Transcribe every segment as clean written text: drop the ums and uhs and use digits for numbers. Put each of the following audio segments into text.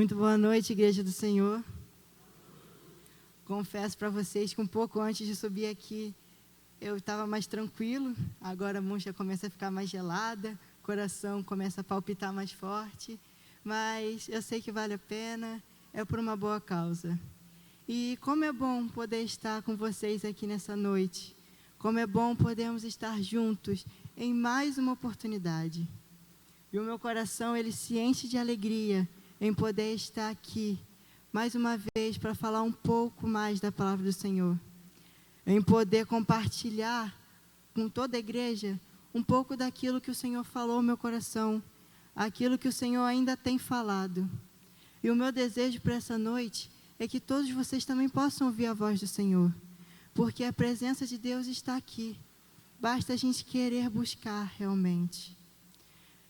Muito boa noite, Igreja do Senhor. Confesso para vocês que um pouco antes de subir aqui, eu estava mais tranquilo. Agora a mão já começa a ficar mais gelada, o coração começa a palpitar mais forte. Mas eu sei que vale a pena, é por uma boa causa. E como é bom poder estar com vocês aqui nessa noite. Como é bom podermos estar juntos em mais uma oportunidade. E o meu coração, ele se enche de alegria em poder estar aqui, mais uma vez, para falar um pouco mais da palavra do Senhor. Em poder compartilhar com toda a igreja um pouco daquilo que o Senhor falou no meu coração, aquilo que o Senhor ainda tem falado. E o meu desejo para essa noite é que todos vocês também possam ouvir a voz do Senhor, porque a presença de Deus está aqui. Basta a gente querer buscar realmente.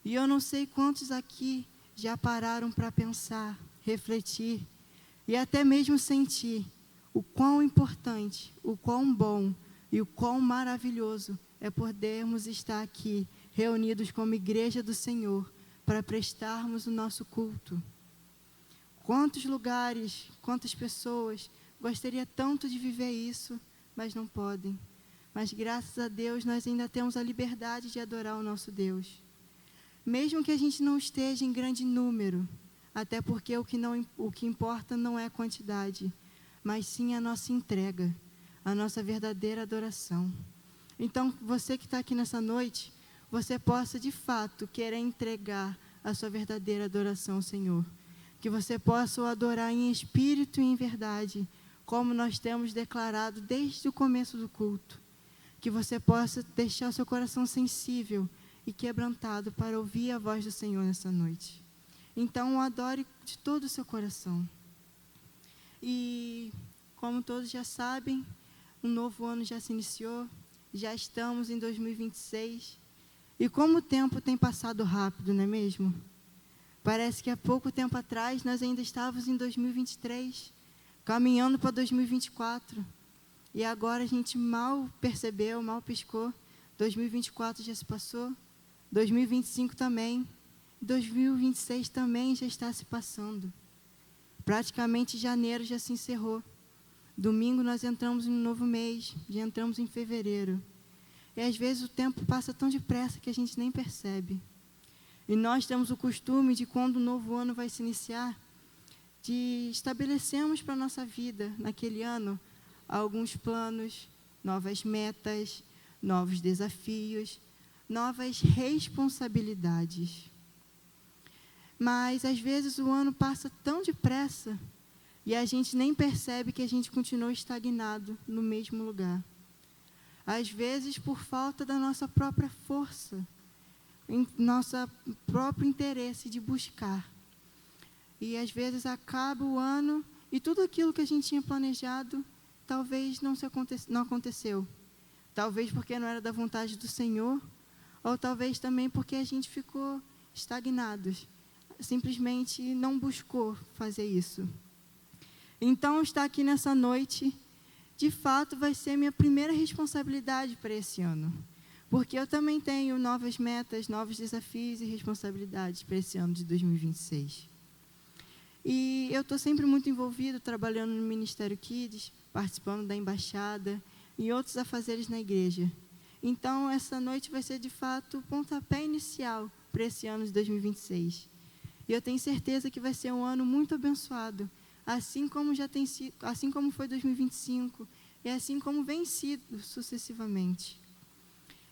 E eu não sei quantos aqui já pararam para pensar, refletir e até mesmo sentir o quão importante, o quão bom e o quão maravilhoso é podermos estar aqui reunidos como igreja do Senhor para prestarmos o nosso culto. Quantos lugares, quantas pessoas gostaria tanto de viver isso, mas não podem. Mas graças a Deus nós ainda temos a liberdade de adorar o nosso Deus. Mesmo que a gente não esteja em grande número, até porque o que importa não é a quantidade, mas sim a nossa entrega, a nossa verdadeira adoração. Então, você que está aqui nessa noite, você possa de fato querer entregar a sua verdadeira adoração ao Senhor. Que você possa o adorar em espírito e em verdade, como nós temos declarado desde o começo do culto. Que você possa deixar o seu coração sensível e quebrantado para ouvir a voz do Senhor nessa noite. Então, o adore de todo o seu coração. E, como todos já sabem, um novo ano já se iniciou, já estamos em 2026. E como o tempo tem passado rápido, não é mesmo? Parece que há pouco tempo atrás nós ainda estávamos em 2023, caminhando para 2024. E agora a gente mal percebeu, mal piscou, 2024 já se passou, 2025 também, 2026 também já está se passando. Praticamente janeiro já se encerrou. Domingo nós entramos em um novo mês, já entramos em fevereiro. E às vezes o tempo passa tão depressa que a gente nem percebe. E nós temos o costume de, quando o novo ano vai se iniciar, de estabelecermos para a nossa vida, naquele ano, alguns planos, novas metas, novos desafios, novas responsabilidades. Mas, às vezes, o ano passa tão depressa e a gente nem percebe que a gente continua estagnado no mesmo lugar. Às vezes, por falta da nossa própria força, nosso próprio interesse de buscar. E, às vezes, acaba o ano e tudo aquilo que a gente tinha planejado talvez não aconteceu. Talvez porque não era da vontade do Senhor, ou talvez também porque a gente ficou estagnados, simplesmente não buscou fazer isso. Então, estar aqui nessa noite, de fato, vai ser minha primeira responsabilidade para esse ano, porque eu também tenho novas metas, novos desafios e responsabilidades para esse ano de 2026. E eu estou sempre muito envolvido, trabalhando no Ministério Kids, participando da embaixada e outros afazeres na igreja. Então, essa noite vai ser, de fato, o pontapé inicial para esse ano de 2026. E eu tenho certeza que vai ser um ano muito abençoado, assim como já tem sido, assim como foi 2025, e assim como vem sido sucessivamente.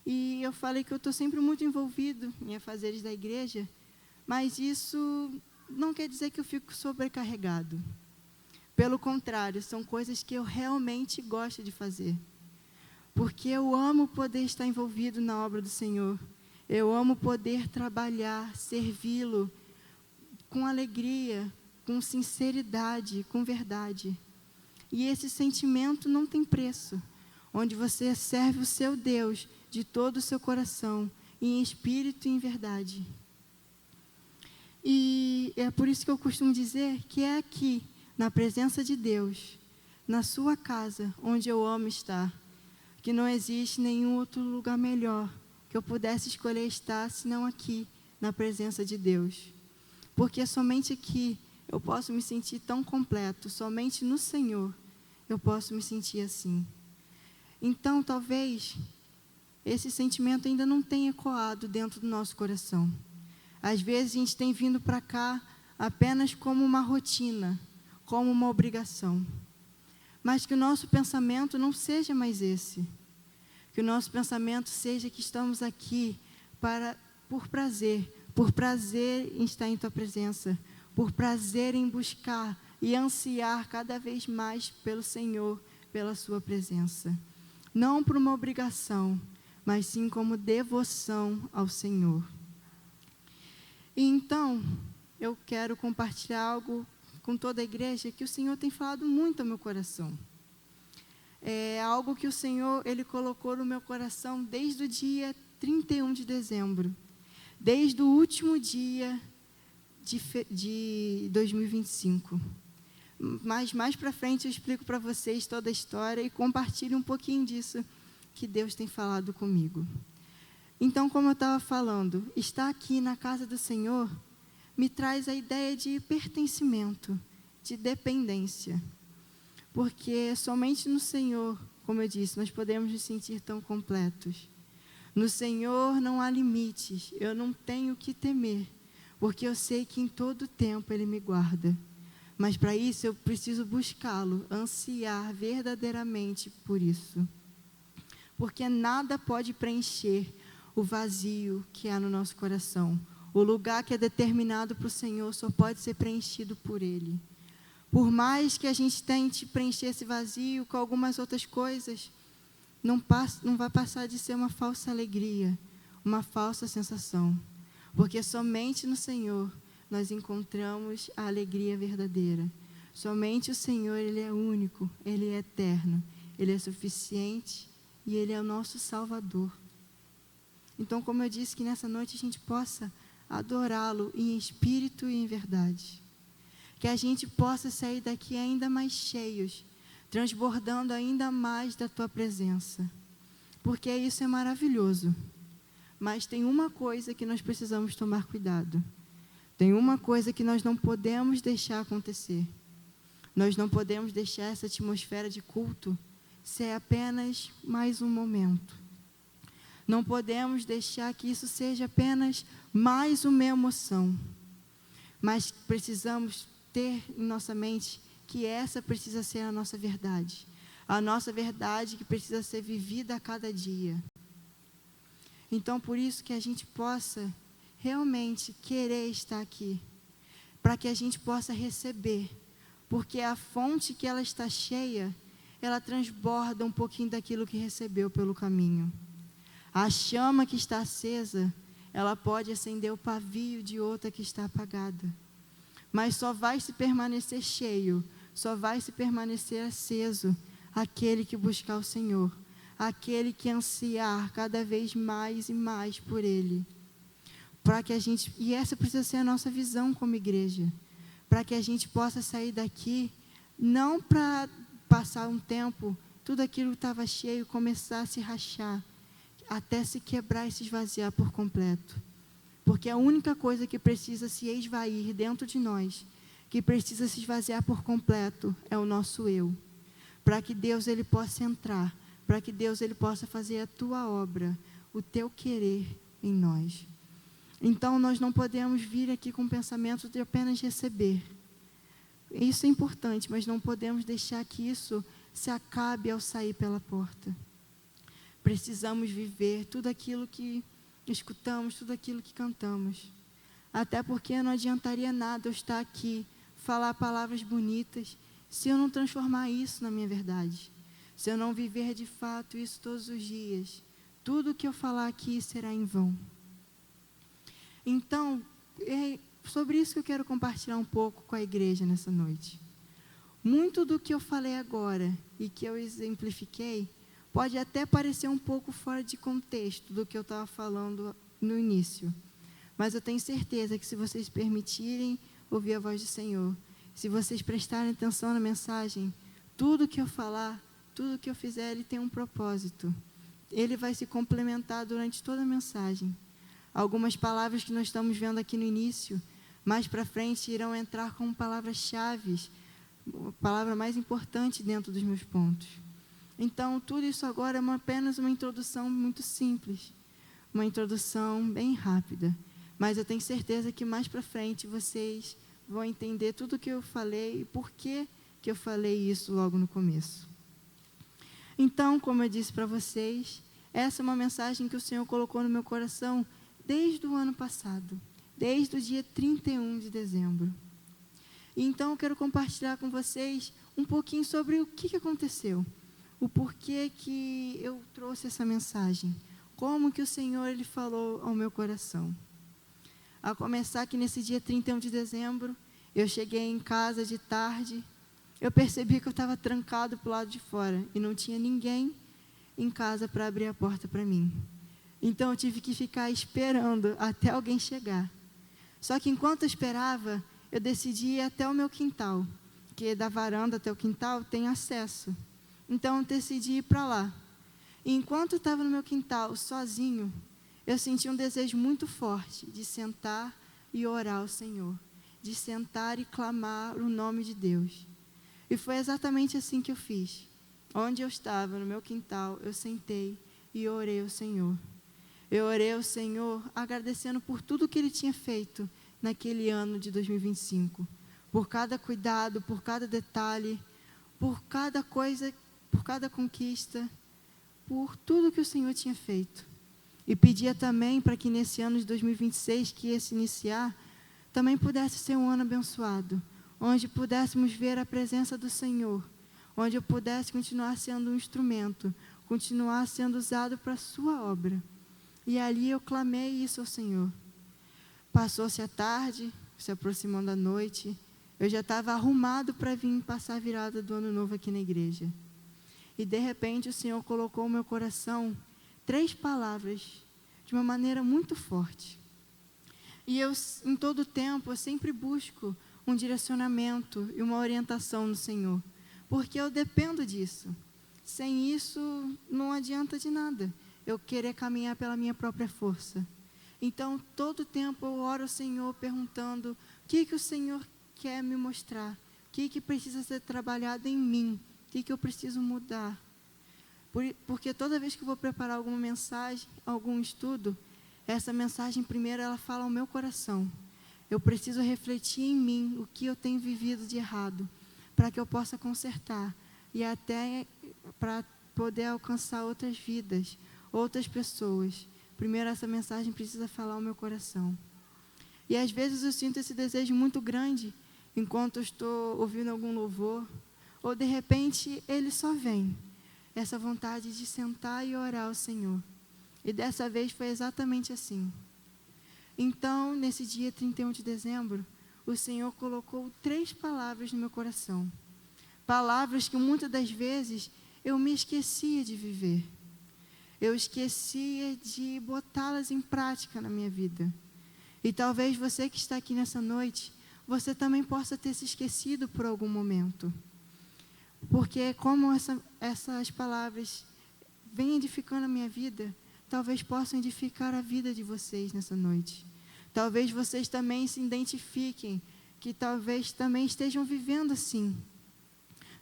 E eu falei que eu estou sempre muito envolvido em afazeres da igreja, mas isso não quer dizer que eu fico sobrecarregado. Pelo contrário, são coisas que eu realmente gosto de fazer. Porque eu amo poder estar envolvido na obra do Senhor. Eu amo poder trabalhar, servi-lo com alegria, com sinceridade, com verdade. E esse sentimento não tem preço, onde você serve o seu Deus de todo o seu coração, em espírito e em verdade. E é por isso que eu costumo dizer que é aqui, na presença de Deus, na sua casa, onde eu amo estar, que não existe nenhum outro lugar melhor que eu pudesse escolher estar, senão aqui, na presença de Deus. Porque é somente aqui eu posso me sentir tão completo. Somente no Senhor eu posso me sentir assim. Então, talvez esse sentimento ainda não tenha ecoado dentro do nosso coração. Às vezes a gente tem vindo para cá apenas como uma rotina, como uma obrigação. Mas que o nosso pensamento não seja mais esse. Que o nosso pensamento seja que estamos aqui por prazer em estar em Tua presença, por prazer em buscar e ansiar cada vez mais pelo Senhor, pela Sua presença. Não por uma obrigação, mas sim como devoção ao Senhor. E então, eu quero compartilhar algo com toda a igreja que o Senhor tem falado muito ao meu coração. É algo que o Senhor, Ele colocou no meu coração desde o dia 31 de dezembro. Desde o último dia de 2025. Mas mais para frente eu explico para vocês toda a história e compartilho um pouquinho disso que Deus tem falado comigo. Então, como eu estava falando, estar aqui na casa do Senhor me traz a ideia de pertencimento, de dependência. Porque somente no Senhor, como eu disse, nós podemos nos sentir tão completos. No Senhor não há limites, eu não tenho o que temer, porque eu sei que em todo tempo Ele me guarda. Mas para isso eu preciso buscá-lo, ansiar verdadeiramente por isso. Porque nada pode preencher o vazio que há no nosso coração. O lugar que é determinado para o Senhor só pode ser preenchido por Ele. Por mais que a gente tente preencher esse vazio com algumas outras coisas, não vai passar de ser uma falsa alegria, uma falsa sensação. Porque somente no Senhor nós encontramos a alegria verdadeira. Somente o Senhor, Ele é único, Ele é eterno, Ele é suficiente e Ele é o nosso Salvador. Então, como eu disse, que nessa noite a gente possa adorá-lo em espírito e em verdade. Que a gente possa sair daqui ainda mais cheios, transbordando ainda mais da Tua presença. Porque isso é maravilhoso. Mas tem uma coisa que nós precisamos tomar cuidado. Tem uma coisa que nós não podemos deixar acontecer. Nós não podemos deixar essa atmosfera de culto ser apenas mais um momento. Não podemos deixar que isso seja apenas mais uma emoção. Mas precisamos ter em nossa mente que essa precisa ser a nossa verdade. A nossa verdade que precisa ser vivida a cada dia. Então, por isso que a gente possa realmente querer estar aqui. Para que a gente possa receber. Porque a fonte que ela está cheia, ela transborda um pouquinho daquilo que recebeu pelo caminho. A chama que está acesa, ela pode acender o pavio de outra que está apagada. Mas só vai se permanecer cheio, só vai se permanecer aceso aquele que buscar o Senhor, aquele que ansiar cada vez mais e mais por Ele. Para que a gente, e essa precisa ser a nossa visão como igreja, para que a gente possa sair daqui, não para passar um tempo, tudo aquilo que estava cheio começar a se rachar, até se quebrar e se esvaziar por completo. Porque a única coisa que precisa se esvair dentro de nós, que precisa se esvaziar por completo, é o nosso eu. Para que Deus Ele possa entrar, para que Deus Ele possa fazer a Tua obra, o Teu querer em nós. Então, nós não podemos vir aqui com o pensamento de apenas receber. Isso é importante, mas não podemos deixar que isso se acabe ao sair pela porta. Precisamos viver tudo aquilo que escutamos, tudo aquilo que cantamos. Até porque não adiantaria nada eu estar aqui, falar palavras bonitas, se eu não transformar isso na minha verdade. Se eu não viver de fato isso todos os dias, tudo que eu falar aqui será em vão. Então, é sobre isso que eu quero compartilhar um pouco com a igreja nessa noite. Muito do que eu falei agora e que eu exemplifiquei, pode até parecer um pouco fora de contexto do que eu estava falando no início. Mas eu tenho certeza que se vocês permitirem ouvir a voz do Senhor, se vocês prestarem atenção na mensagem, tudo que eu falar, tudo que eu fizer, Ele tem um propósito. Ele vai se complementar durante toda a mensagem. Algumas palavras que nós estamos vendo aqui no início, mais para frente irão entrar como palavras-chave, a palavra mais importante dentro dos meus pontos. Então, tudo isso agora é apenas uma introdução muito simples, uma introdução bem rápida, mas eu tenho certeza que mais para frente vocês vão entender tudo o que eu falei e por que eu falei isso logo no começo. Então, como eu disse para vocês, essa é uma mensagem que o Senhor colocou no meu coração desde o ano passado, desde o dia 31 de dezembro. E então eu quero compartilhar com vocês um pouquinho sobre o que aconteceu, o porquê que eu trouxe essa mensagem, como que o Senhor ele falou ao meu coração. A começar que nesse dia 31 de dezembro, eu cheguei em casa de tarde, eu percebi que eu estava trancado para o lado de fora e não tinha ninguém em casa para abrir a porta para mim. Então eu tive que ficar esperando até alguém chegar. Só que enquanto eu esperava, eu decidi ir até o meu quintal, que da varanda até o quintal tem acesso. Então eu decidi ir para lá. E enquanto eu estava no meu quintal, sozinho, eu senti um desejo muito forte de sentar e orar ao Senhor, de sentar e clamar o nome de Deus. E foi exatamente assim que eu fiz. Onde eu estava, no meu quintal, eu sentei e orei ao Senhor. Eu orei ao Senhor agradecendo por tudo que Ele tinha feito naquele ano de 2025. Por cada cuidado, por cada detalhe, por cada coisa, por cada conquista, por tudo que o Senhor tinha feito. E pedia também para que nesse ano de 2026, que ia se iniciar, também pudesse ser um ano abençoado, onde pudéssemos ver a presença do Senhor, onde eu pudesse continuar sendo um instrumento, continuar sendo usado para a sua obra. E ali eu clamei isso ao Senhor. Passou-se a tarde, se aproximando a noite, eu já estava arrumado para vir passar a virada do ano novo aqui na igreja. E de repente o Senhor colocou no meu coração 3 palavras, de uma maneira muito forte. E eu, em todo tempo, eu sempre busco um direcionamento e uma orientação no Senhor, porque eu dependo disso. Sem isso, não adianta de nada eu querer caminhar pela minha própria força. Então, todo tempo eu oro ao Senhor perguntando o que o Senhor quer me mostrar, o que precisa ser trabalhado em mim, o que eu preciso mudar. Porque toda vez que eu vou preparar alguma mensagem, algum estudo, essa mensagem primeiro ela fala ao meu coração. Eu preciso refletir em mim o que eu tenho vivido de errado, para que eu possa consertar e até para poder alcançar outras vidas, outras pessoas. Primeiro essa mensagem precisa falar ao meu coração. E às vezes eu sinto esse desejo muito grande, enquanto eu estou ouvindo algum louvor, ou de repente ele só vem, essa vontade de sentar e orar ao Senhor. E dessa vez foi exatamente assim. Então, nesse dia 31 de dezembro, o Senhor colocou 3 palavras no meu coração. Palavras que muitas das vezes eu me esquecia de viver. Eu esquecia de botá-las em prática na minha vida. E talvez você que está aqui nessa noite, você também possa ter se esquecido por algum momento. Porque como essas palavras vêm edificando a minha vida, talvez possam edificar a vida de vocês nessa noite. Talvez vocês também se identifiquem, que talvez também estejam vivendo assim.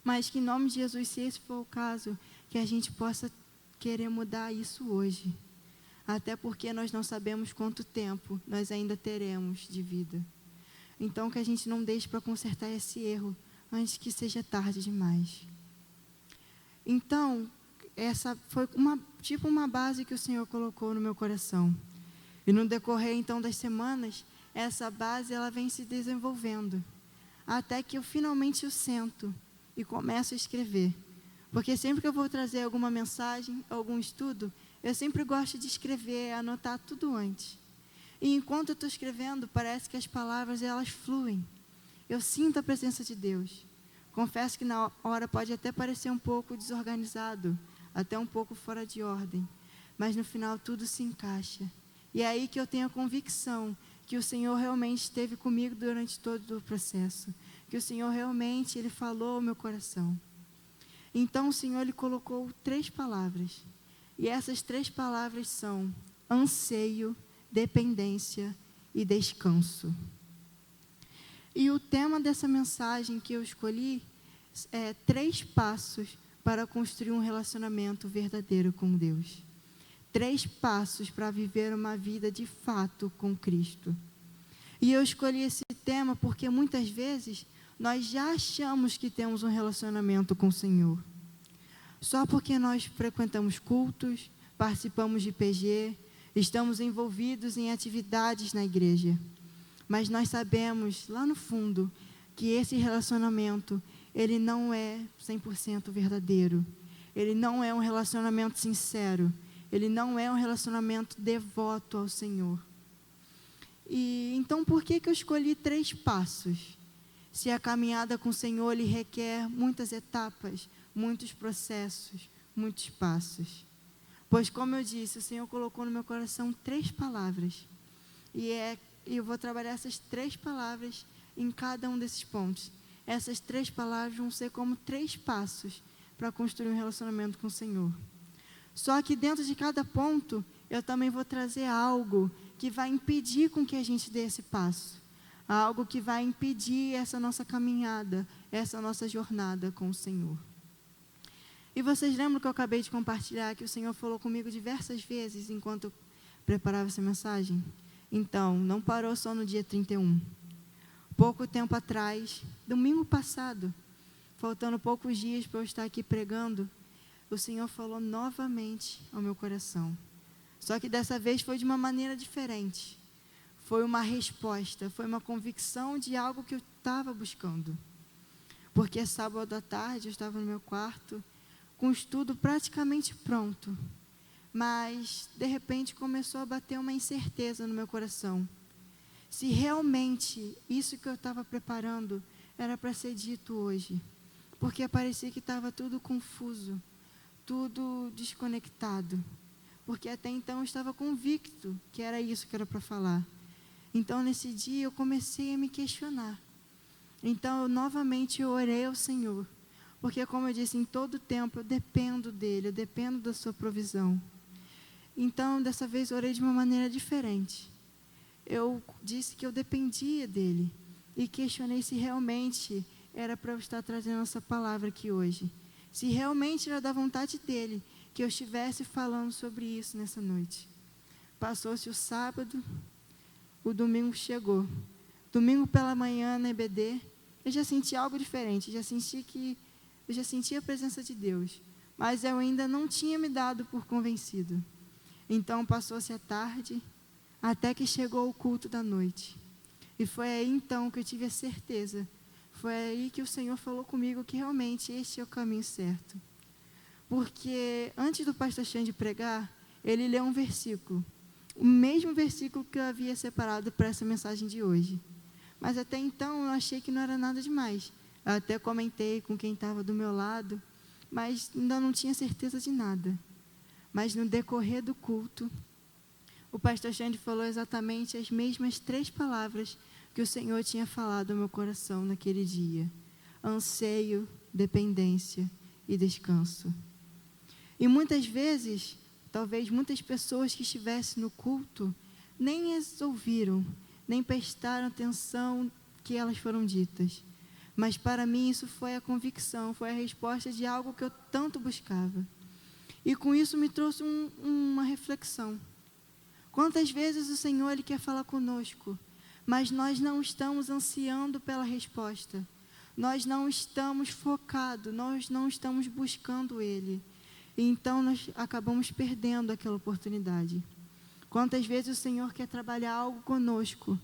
Mas que em nome de Jesus, se esse for o caso, que a gente possa querer mudar isso hoje. Até porque nós não sabemos quanto tempo nós ainda teremos de vida. Então que a gente não deixe para consertar esse erro antes que seja tarde demais. Então, essa foi uma base que o Senhor colocou no meu coração. E no decorrer, então, das semanas, essa base, ela vem se desenvolvendo. Até que eu finalmente eu sento e começo a escrever. Porque sempre que eu vou trazer alguma mensagem, algum estudo, eu sempre gosto de escrever, anotar tudo antes. E enquanto eu estou escrevendo, parece que as palavras, elas fluem. Eu sinto a presença de Deus. Confesso que na hora pode até parecer um pouco desorganizado, até um pouco fora de ordem. Mas no final tudo se encaixa. E é aí que eu tenho a convicção que o Senhor realmente esteve comigo durante todo o processo. Que o Senhor realmente, Ele falou ao meu coração. Então o Senhor, Ele colocou 3 palavras. E essas 3 palavras são anseio, dependência e descanso. E o tema dessa mensagem que eu escolhi é 3 passos para construir um relacionamento verdadeiro com Deus. 3 passos para viver uma vida de fato com Cristo. E eu escolhi esse tema porque muitas vezes nós já achamos que temos um relacionamento com o Senhor. Só porque nós frequentamos cultos, participamos de PG, estamos envolvidos em atividades na igreja. Mas nós sabemos, lá no fundo, que esse relacionamento, ele não é 100% verdadeiro. Ele não é um relacionamento sincero. Ele não é um relacionamento devoto ao Senhor. E então, por que eu escolhi 3 passos? Se a caminhada com o Senhor, ele requer muitas etapas, muitos processos, muitos passos. Pois, como eu disse, o Senhor colocou no meu coração 3 palavras. E eu vou trabalhar essas 3 palavras em cada um desses pontos. Essas 3 palavras vão ser como 3 passos para construir um relacionamento com o Senhor. Só que dentro de cada ponto, eu também vou trazer algo que vai impedir com que a gente dê esse passo. Algo que vai impedir essa nossa caminhada, essa nossa jornada com o Senhor. E vocês lembram que eu acabei de compartilhar que o Senhor falou comigo diversas vezes enquanto eu preparava essa mensagem? Então, não parou só no dia 31. Pouco tempo atrás, domingo passado, faltando poucos dias para eu estar aqui pregando, o Senhor falou novamente ao meu coração. Só que dessa vez foi de uma maneira diferente. Foi uma resposta, foi uma convicção de algo que eu estava buscando. Porque sábado à tarde eu estava no meu quarto, com o estudo praticamente pronto. Mas, de repente, começou a bater uma incerteza no meu coração. Se realmente isso que eu estava preparando era para ser dito hoje. Porque parecia que estava tudo confuso, tudo desconectado. Porque até então eu estava convicto que era isso que era para falar. Então, nesse dia, eu comecei a me questionar. Então, novamente, eu orei ao Senhor. Porque, como eu disse, em todo tempo, eu dependo dEle, eu dependo da sua provisão. Então, dessa vez, eu orei de uma maneira diferente. Eu disse que eu dependia dEle. E questionei se realmente era para eu estar trazendo essa palavra aqui hoje. Se realmente era da vontade dEle que eu estivesse falando sobre isso nessa noite. Passou-se o sábado, o domingo chegou. Domingo pela manhã na EBD, eu já senti algo diferente, eu já senti a presença de Deus, mas eu ainda não tinha me dado por convencido. Então passou-se a tarde, até que chegou o culto da noite. E foi aí então que eu tive a certeza, foi aí que o Senhor falou comigo que realmente este é o caminho certo. Porque antes do pastor Xande pregar, ele leu um versículo, o mesmo versículo que eu havia separado para essa mensagem de hoje. Mas até então eu achei que não era nada demais. Eu até comentei com quem estava do meu lado, mas ainda não tinha certeza de nada. Mas no decorrer do culto, o pastor Xande falou exatamente as mesmas 3 palavras que o Senhor tinha falado ao meu coração naquele dia: anseio, dependência e descanso. E muitas vezes, talvez muitas pessoas que estivessem no culto nem as ouviram, nem prestaram atenção que elas foram ditas. Mas para mim isso foi a convicção, foi a resposta de algo que eu tanto buscava. E com isso me trouxe uma reflexão. Quantas vezes o Senhor ele quer falar conosco, mas nós não estamos ansiando pela resposta. Nós não estamos focados, nós não estamos buscando Ele. E então nós acabamos perdendo aquela oportunidade. Quantas vezes o Senhor quer trabalhar algo conosco,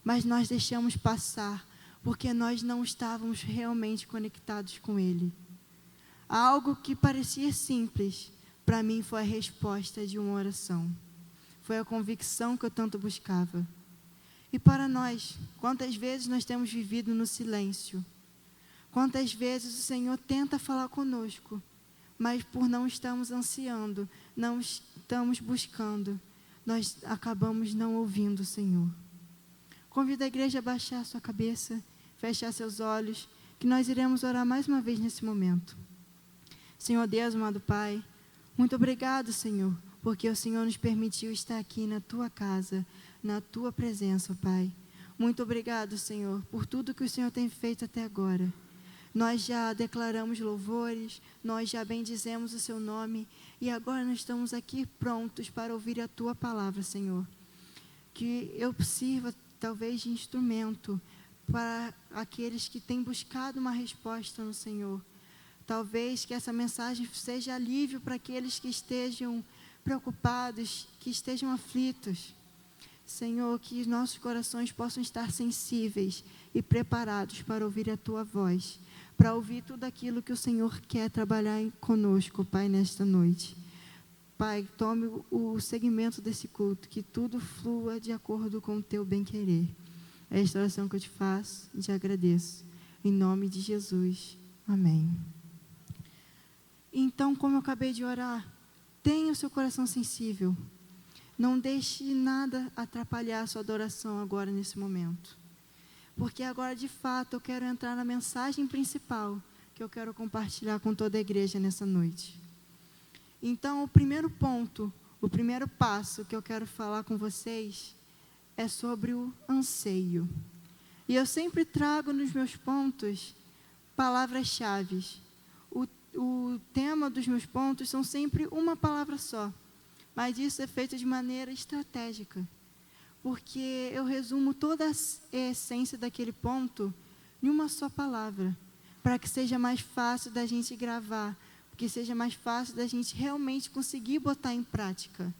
mas nós deixamos passar, porque nós não estávamos realmente conectados com Ele. Algo que parecia simples, para mim foi a resposta de uma oração. Foi a convicção que eu tanto buscava. E para nós, quantas vezes nós temos vivido no silêncio? Quantas vezes o Senhor tenta falar conosco, mas por não estarmos ansiando, não estamos buscando, nós acabamos não ouvindo o Senhor. Convido a igreja a baixar sua cabeça, fechar seus olhos, que nós iremos orar mais uma vez nesse momento. Senhor Deus, amado Pai, muito obrigado, Senhor, porque o Senhor nos permitiu estar aqui na Tua casa, na Tua presença, Pai. Muito obrigado, Senhor, por tudo que o Senhor tem feito até agora. Nós já declaramos louvores, nós já bendizemos o seu nome e agora nós estamos aqui prontos para ouvir a tua palavra, Senhor. Que eu sirva talvez de instrumento para aqueles que têm buscado uma resposta no Senhor. Talvez que essa mensagem seja alívio para aqueles que estejam preocupados, que estejam aflitos. Senhor, que nossos corações possam estar sensíveis e preparados para ouvir a tua voz, para ouvir tudo aquilo que o Senhor quer trabalhar conosco, Pai, nesta noite. Pai, tome o segmento desse culto, que tudo flua de acordo com o teu bem-querer. É esta oração que eu te faço e te agradeço. Em nome de Jesus. Amém. Então, como eu acabei de orar, tenha o seu coração sensível. Não deixe nada atrapalhar a sua adoração agora, nesse momento. Porque agora, de fato, eu quero entrar na mensagem principal que eu quero compartilhar com toda a igreja nessa noite. Então, o primeiro ponto, o primeiro passo que eu quero falar com vocês é sobre o anseio. E eu sempre trago nos meus pontos palavras-chave. O tema dos meus pontos são sempre uma palavra só. Mas isso é feito de maneira estratégica, porque eu resumo toda a essência daquele ponto em uma só palavra, para que seja mais fácil da gente gravar, que seja mais fácil da gente realmente conseguir botar em prática.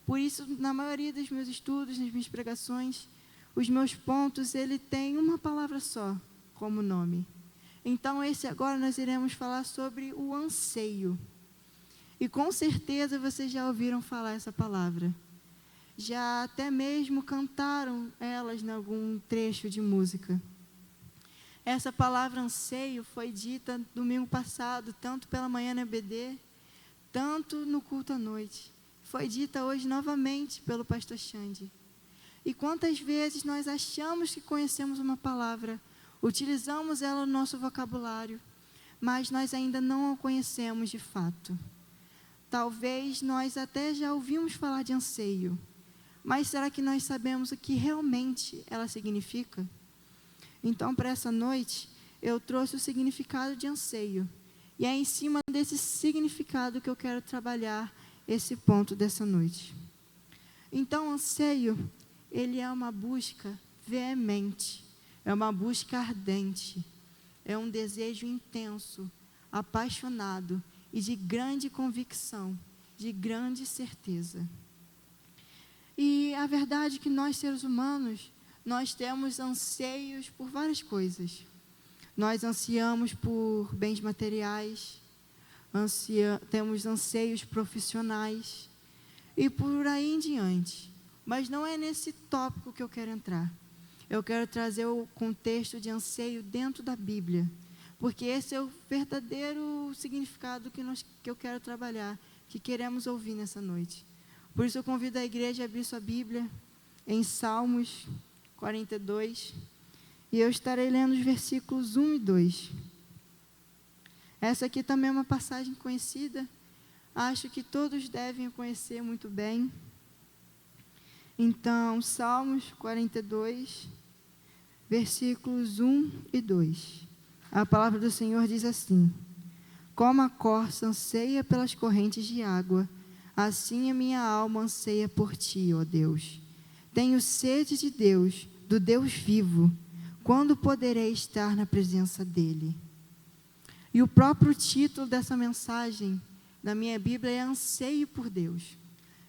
Por isso, na maioria dos meus estudos, nas minhas pregações, os meus pontos, ele tem uma palavra só como nome. Então, agora nós iremos falar sobre o anseio. E com certeza vocês já ouviram falar essa palavra. Já até mesmo cantaram elas em algum trecho de música. Essa palavra anseio foi dita domingo passado, tanto pela manhã na EBD, tanto no culto à noite. Foi dita hoje novamente pelo pastor Xande. E quantas vezes nós achamos que conhecemos uma palavra, utilizamos ela no nosso vocabulário, mas nós ainda não a conhecemos de fato. Talvez nós até já ouvimos falar de anseio, mas será que nós sabemos o que realmente ela significa? Então, para essa noite, eu trouxe o significado de anseio. E é em cima desse significado que eu quero trabalhar esse ponto dessa noite. Então, anseio, ele é uma busca veemente, é uma busca ardente, é um desejo intenso, apaixonado, e de grande convicção, de grande certeza. E a verdade é que nós, seres humanos, nós temos anseios por várias coisas. Nós ansiamos por bens materiais, temos anseios profissionais, e por aí em diante. Mas não é nesse tópico que eu quero entrar. Eu quero trazer o contexto de anseio dentro da Bíblia, porque esse é o verdadeiro significado que eu quero trabalhar, que queremos ouvir nessa noite. Por isso eu convido a igreja a abrir sua Bíblia em Salmos 42, e eu estarei lendo os versículos 1 e 2. Essa aqui também é uma passagem conhecida, acho que todos devem conhecer muito bem. Então, Salmos 42, versículos 1 e 2. A palavra do Senhor diz assim: como a corça anseia pelas correntes de água, assim a minha alma anseia por ti, ó Deus. Tenho sede de Deus, do Deus vivo. Quando poderei estar na presença dEle? E o próprio título dessa mensagem, da minha Bíblia, é Anseio por Deus.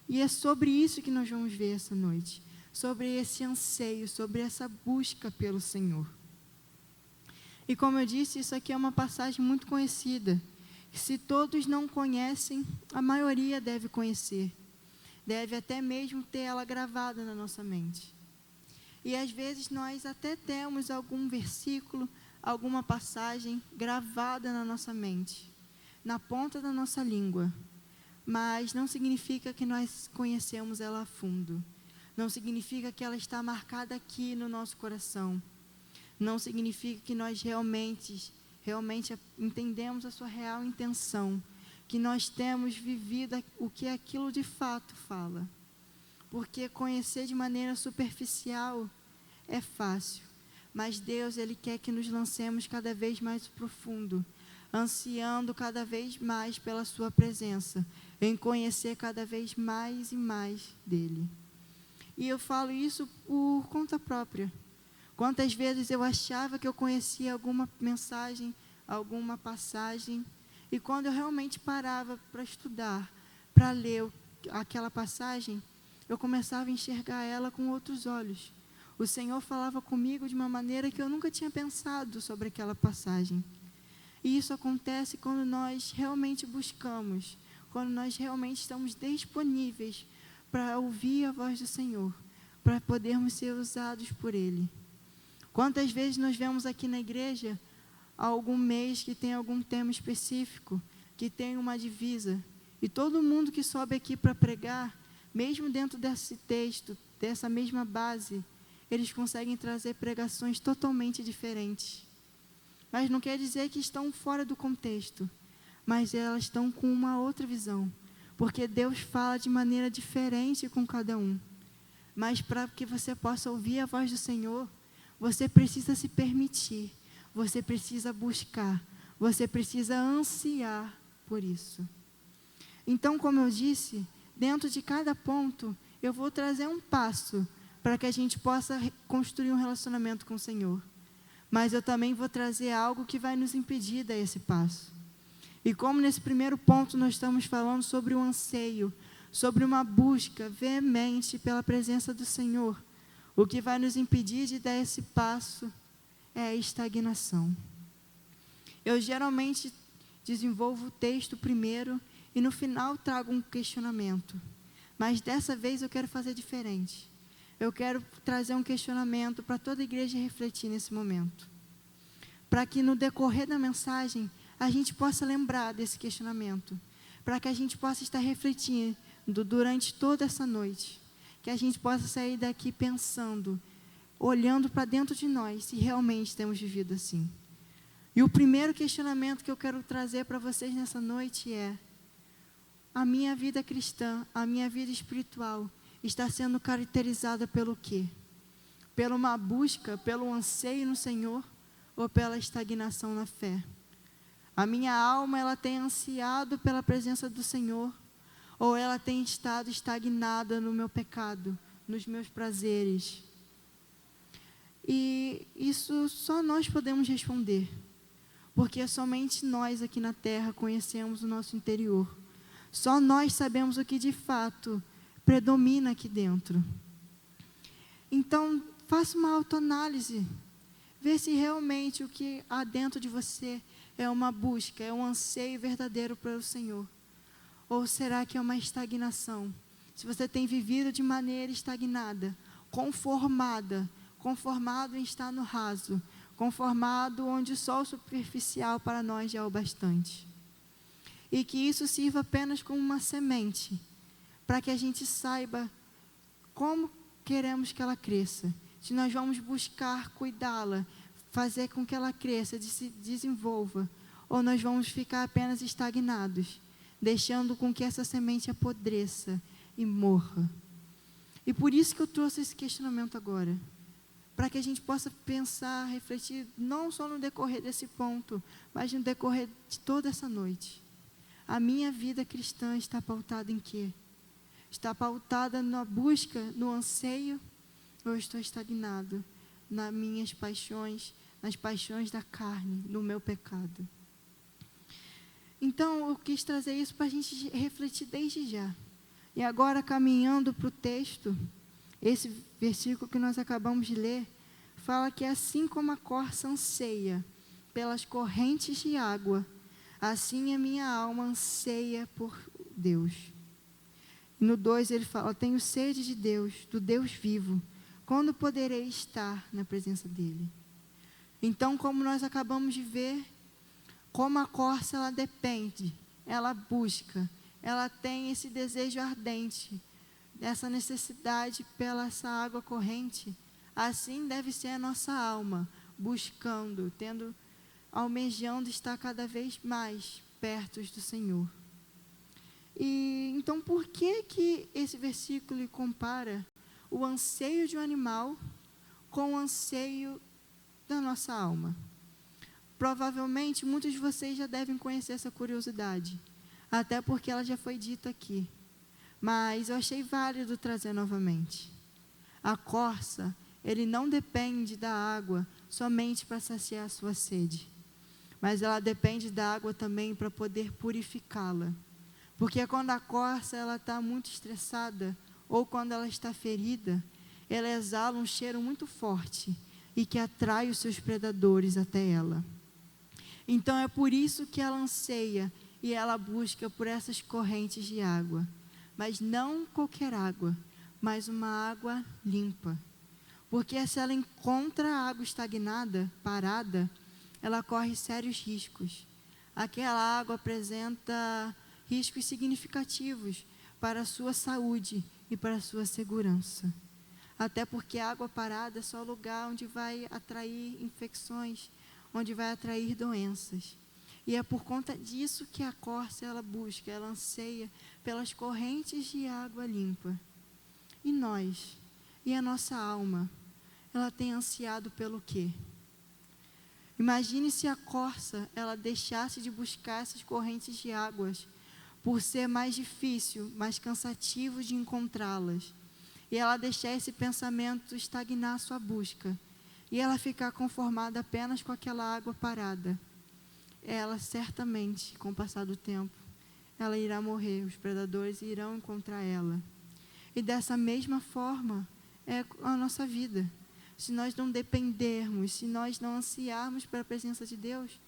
E é sobre isso que nós vamos ver essa noite. Sobre esse anseio, sobre essa busca pelo Senhor. E como eu disse, isso aqui é uma passagem muito conhecida. Se todos não conhecem, a maioria deve conhecer. Deve até mesmo ter ela gravada na nossa mente. E às vezes nós até temos algum versículo, alguma passagem gravada na nossa mente, na ponta da nossa língua. Mas não significa que nós conhecemos ela a fundo. Não significa que ela está marcada aqui no nosso coração. Não significa que nós realmente entendemos a sua real intenção, que nós temos vivido o que aquilo de fato fala. Porque conhecer de maneira superficial é fácil, mas Deus, Ele quer que nos lancemos cada vez mais profundo, ansiando cada vez mais pela sua presença, em conhecer cada vez mais e mais dEle. E eu falo isso por conta própria. Quantas vezes eu achava que eu conhecia alguma mensagem, alguma passagem, e quando eu realmente parava para estudar, para ler aquela passagem, eu começava a enxergar ela com outros olhos. O Senhor falava comigo de uma maneira que eu nunca tinha pensado sobre aquela passagem. E isso acontece quando nós realmente buscamos, quando nós realmente estamos disponíveis para ouvir a voz do Senhor, para podermos ser usados por Ele. Quantas vezes nós vemos aqui na igreja algum mês que tem algum tema específico, que tem uma divisa, e todo mundo que sobe aqui para pregar, mesmo dentro desse texto, dessa mesma base, eles conseguem trazer pregações totalmente diferentes. Mas não quer dizer que estão fora do contexto, mas elas estão com uma outra visão, porque Deus fala de maneira diferente com cada um. Mas para que você possa ouvir a voz do Senhor, você precisa se permitir, você precisa buscar, você precisa ansiar por isso. Então, como eu disse, dentro de cada ponto, eu vou trazer um passo para que a gente possa construir um relacionamento com o Senhor. Mas eu também vou trazer algo que vai nos impedir dar esse passo. E como nesse primeiro ponto nós estamos falando sobre o anseio, sobre uma busca veemente pela presença do Senhor, o que vai nos impedir de dar esse passo é a estagnação. Eu geralmente desenvolvo o texto primeiro e no final trago um questionamento. Mas dessa vez eu quero fazer diferente. Eu quero trazer um questionamento para toda a igreja refletir nesse momento. Para que no decorrer da mensagem, a gente possa lembrar desse questionamento. Para que a gente possa estar refletindo durante toda essa noite. Que a gente possa sair daqui pensando, olhando para dentro de nós, se realmente temos vivido assim. E o primeiro questionamento que eu quero trazer para vocês nessa noite é: a minha vida cristã, a minha vida espiritual, está sendo caracterizada pelo quê? Pela uma busca, pelo anseio no Senhor ou pela estagnação na fé? A minha alma, ela tem ansiado pela presença do Senhor ou ela tem estado estagnada no meu pecado, nos meus prazeres? E isso só nós podemos responder, porque somente nós aqui na terra conhecemos o nosso interior. Só nós sabemos o que de fato predomina aqui dentro. Então, faça uma autoanálise. Vê se realmente o que há dentro de você é uma busca, é um anseio verdadeiro pelo Senhor. Ou será que é uma estagnação? Se você tem vivido de maneira estagnada, conformado em estar no raso, conformado onde só o superficial para nós já é o bastante. E que isso sirva apenas como uma semente, para que a gente saiba como queremos que ela cresça. Se nós vamos buscar cuidá-la, fazer com que ela cresça, se desenvolva, ou nós vamos ficar apenas estagnados, deixando com que essa semente apodreça e morra. E por isso que eu trouxe esse questionamento agora, para que a gente possa pensar, refletir, não só no decorrer desse ponto, mas no decorrer de toda essa noite. A minha vida cristã está pautada em quê? Está pautada na busca, no anseio, ou estou estagnado nas minhas paixões, nas paixões da carne, no meu pecado? Então, eu quis trazer isso para a gente refletir desde já. E agora, caminhando para o texto, esse versículo que nós acabamos de ler, fala que assim como a corça anseia pelas correntes de água, assim a minha alma anseia por Deus. No 2 ele fala: tenho sede de Deus, do Deus vivo. Quando poderei estar na presença dEle? Então, como nós acabamos de ver, como a corça ela depende, ela busca, ela tem esse desejo ardente, essa necessidade pela essa água corrente, assim deve ser a nossa alma, buscando, almejando estar cada vez mais perto do Senhor. E então, por que esse versículo compara o anseio de um animal com o anseio da nossa alma. Provavelmente, muitos de vocês já devem conhecer essa curiosidade, até porque ela já foi dita aqui. Mas eu achei válido trazer novamente. A corça, ele não depende da água somente para saciar a sua sede, mas ela depende da água também para poder purificá-la. Porque quando a corça ela está muito estressada, ou quando ela está ferida, ela exala um cheiro muito forte e que atrai os seus predadores até ela. Então é por isso que ela anseia e ela busca por essas correntes de água. Mas não qualquer água, mas uma água limpa. Porque se ela encontra a água estagnada, parada, ela corre sérios riscos. Aquela água apresenta riscos significativos para a sua saúde e para a sua segurança. Até porque a água parada é só lugar onde vai atrair infecções, onde vai atrair doenças. E é por conta disso que a corça ela busca, ela anseia pelas correntes de água limpa. E nós, e a nossa alma, ela tem ansiado pelo quê? Imagine se a corça ela deixasse de buscar essas correntes de águas, por ser mais difícil, mais cansativo de encontrá-las. E ela deixar esse pensamento estagnar a sua busca. E ela ficar conformada apenas com aquela água parada. Ela certamente, com o passar do tempo, ela irá morrer, os predadores irão encontrar ela. E dessa mesma forma é a nossa vida. Se nós não dependermos, se nós não ansiarmos pela presença de Deus,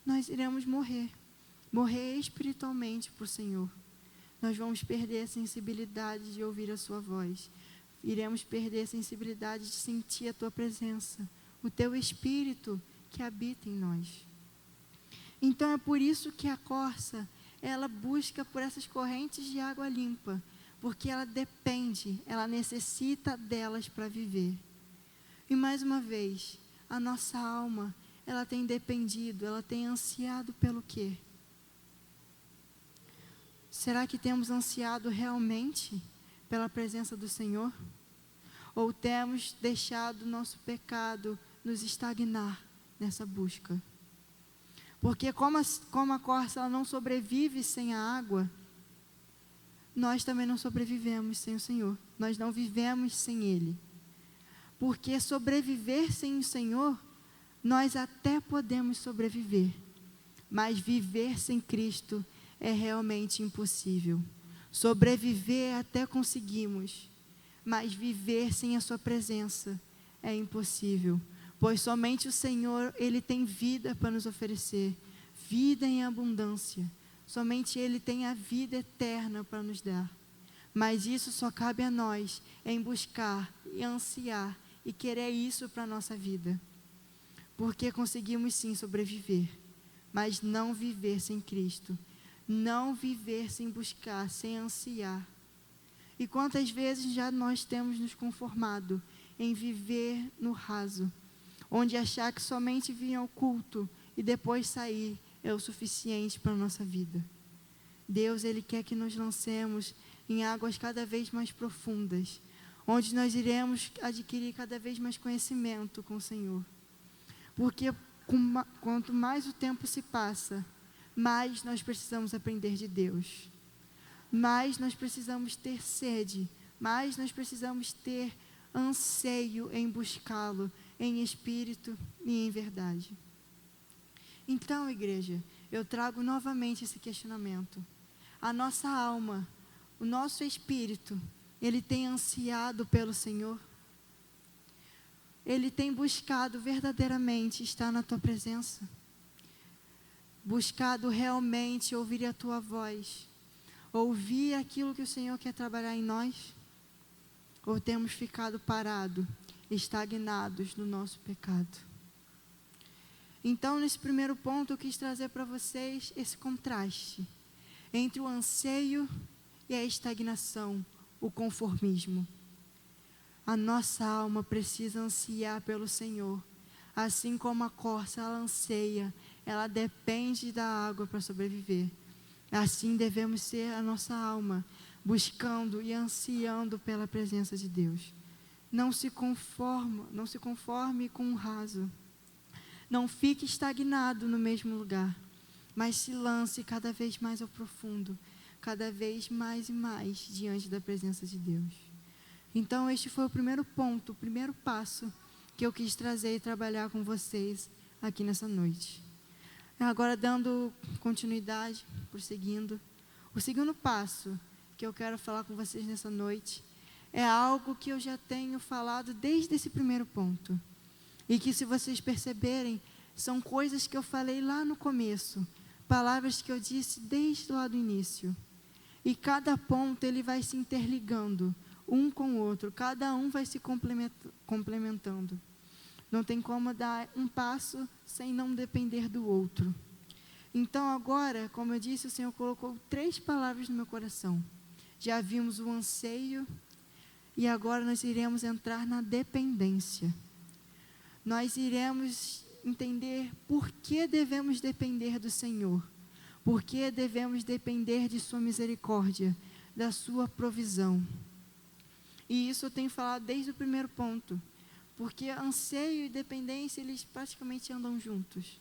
nós iremos morrer. Morrer espiritualmente para o Senhor. Nós vamos perder a sensibilidade de ouvir a sua voz. Iremos perder a sensibilidade de sentir a tua presença, o teu Espírito que habita em nós. Então é por isso que a corça, ela busca por essas correntes de água limpa, porque ela depende, ela necessita delas para viver. E mais uma vez, a nossa alma, ela tem dependido, ela tem ansiado pelo quê? Será que temos ansiado realmente pela presença do Senhor? Ou temos deixado o nosso pecado nos estagnar nessa busca? Porque como a corça ela não sobrevive sem a água, nós também não sobrevivemos sem o Senhor. Nós não vivemos sem Ele. Porque sobreviver sem o Senhor, nós até podemos sobreviver. Mas viver sem Cristo é realmente impossível. Sobreviver até conseguimos, mas viver sem a sua presença é impossível. Pois somente o Senhor, Ele tem vida para nos oferecer, vida em abundância. Somente Ele tem a vida eterna para nos dar. Mas isso só cabe a nós, em buscar e ansiar e querer isso para a nossa vida. Porque conseguimos sim sobreviver, mas não viver sem Cristo. Não viver sem buscar, sem ansiar. E quantas vezes já nós temos nos conformado em viver no raso, onde achar que somente vir ao culto e depois sair é o suficiente para a nossa vida. Deus, Ele quer que nos lancemos em águas cada vez mais profundas, onde nós iremos adquirir cada vez mais conhecimento com o Senhor. Porque quanto mais o tempo se passa, mais nós precisamos aprender de Deus. Mais nós precisamos ter sede, mais nós precisamos ter anseio em buscá-lo, em espírito e em verdade. Então, igreja, eu trago novamente esse questionamento. A nossa alma, o nosso espírito, ele tem ansiado pelo Senhor? Ele tem buscado verdadeiramente estar na tua presença? Buscado realmente ouvir a tua voz? Ouvir aquilo que o Senhor quer trabalhar em nós? Ou temos ficado parados, estagnados no nosso pecado? Então, nesse primeiro ponto, eu quis trazer para vocês esse contraste entre o anseio e a estagnação, o conformismo. A nossa alma precisa ansiar pelo Senhor, assim como a corça ela anseia, ela depende da água para sobreviver. Assim devemos ser a nossa alma, buscando e ansiando pela presença de Deus. Não se conforme com o raso. Não fique estagnado no mesmo lugar, mas se lance cada vez mais ao profundo, cada vez mais e mais diante da presença de Deus. Então, este foi o primeiro ponto, o primeiro passo que eu quis trazer e trabalhar com vocês aqui nessa noite. Agora, dando continuidade, prosseguindo, o segundo passo que eu quero falar com vocês nessa noite é algo que eu já tenho falado desde esse primeiro ponto. E que, se vocês perceberem, são coisas que eu falei lá no começo, palavras que eu disse desde lá do início. E cada ponto ele vai se interligando um com o outro, cada um vai se complementando. Não tem como dar um passo sem não depender do outro. Então agora, como eu disse, o Senhor colocou 3 palavras no meu coração. Já vimos o anseio e agora nós iremos entrar na dependência. Nós iremos entender por que devemos depender do Senhor, por que devemos depender de sua misericórdia, da sua provisão. E isso eu tenho falado desde o primeiro ponto, porque anseio e dependência, eles praticamente andam juntos.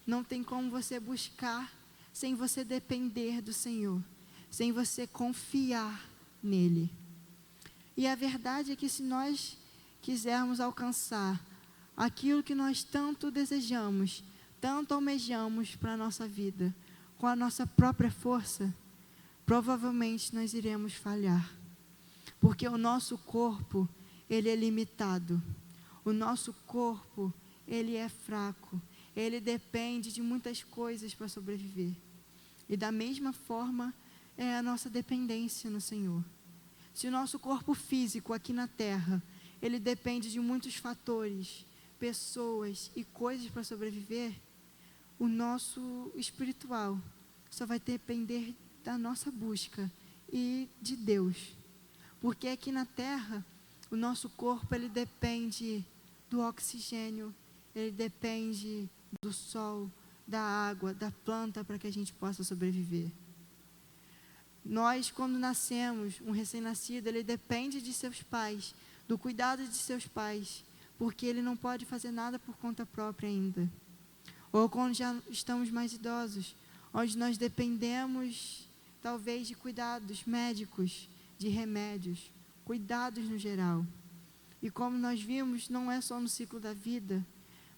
Não tem como você buscar sem você depender do Senhor, sem você confiar nele. E a verdade é que, se nós quisermos alcançar aquilo que nós tanto desejamos, tanto almejamos para a nossa vida, com a nossa própria força, provavelmente nós iremos falhar. Porque o nosso corpo, ele é limitado. O nosso corpo, ele é fraco. Ele depende de muitas coisas para sobreviver. E da mesma forma, é a nossa dependência no Senhor. Se o nosso corpo físico aqui na terra, ele depende de muitos fatores, pessoas e coisas para sobreviver, o nosso espiritual só vai depender da nossa busca e de Deus. Porque aqui na terra, o nosso corpo, ele depende do oxigênio, ele depende do sol, da água, da planta, para que a gente possa sobreviver. Nós, quando nascemos, um recém-nascido, ele depende de seus pais, do cuidado de seus pais, porque ele não pode fazer nada por conta própria ainda. Ou quando já estamos mais idosos, onde nós dependemos, talvez, de cuidados médicos, de remédios, cuidados no geral. E como nós vimos, não é só no ciclo da vida,